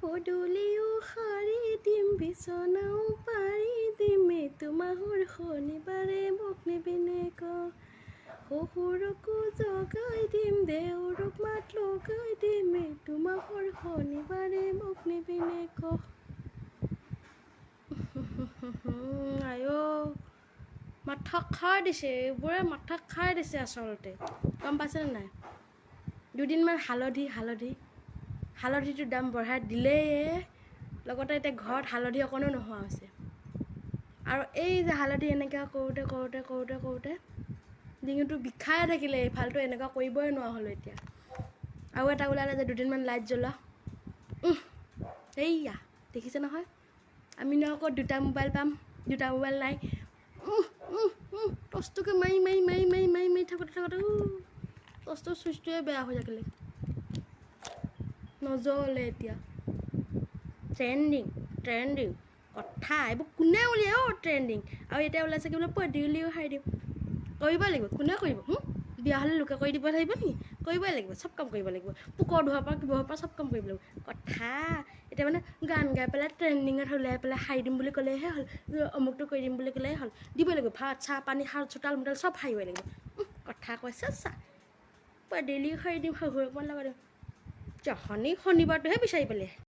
পদূলিও সাৰি দিম বিচনাও পাৰি দিম এইটো মাহৰ শনিবাৰে মোক নিবিনে ক শহুৰকো জগাই দিম দেউৰক মাত লগাই দিম এইটো মাহৰ শনিবাৰে মোক নিবিনে ক আইঅ মাথা খাই দিছে এইবোৰে মাথা খাই দিছে আচলতে গম পাইছেনে নাই দুদিনমান হালধিটোৰ দাম বঢ়াই দিলেই লগতে এতিয়া ঘৰত হালধি অকণো নোহোৱা হৈছে আৰু এই যে হালধি এনেকৈ কৰোঁতে ডিঙিটো বিষাই থাকিলে এইফালটো এনেকুৱা কৰিবই নোৱাৰা হ'লোঁ এতিয়া আৰু এটা ওলালে যে দুদিনমান লাইট জ্বলোৱা এইয়া দেখিছে নহয় আমি ন আকৌ দুটা মোবাইল পাম দুটা মোবাইল নাই টৰ্চটোকে মাৰি থাকোঁতে টৰ্চটোৰ চুইচটোৱে বেয়া হৈ থাকিলে নজ্বলে এতিয়া ট্ৰেণ্ডিং কথা এইবোৰ কোনে উলিয়াই ট্ৰেণ্ডিং আৰু এতিয়া ওলাইছে কি বোলে পদূলিও সাৰি দিম কৰিবই লাগিব কোনে কৰিব বিয়া হ'লে লোকে কৰি দিব লাগিব নেকি কৰিবই লাগিব চব কাম কৰিব লাগিব পোকৰ ধোৱাৰ পৰা কিবাৰ পৰা চব কাম কৰিব লাগিব কথা এতিয়া মানে গান গাই পেলাই ট্ৰেণ্ডিঙত ওলাই পেলাই সাৰি দিম বুলি ক'লেহে হ'ল অমুকটো কৰি দিম বুলি ক'লেহে হ'ল দিবই লাগিব ভাত চাহ পানী চোতাল মোতাল চব সাৰিবই লাগিব কথা কৈছে চা পদূলিও সাৰি দিম শহুৰকমান লগাই দিম জহনি শনিবাৰটোহে বিচাৰি পালে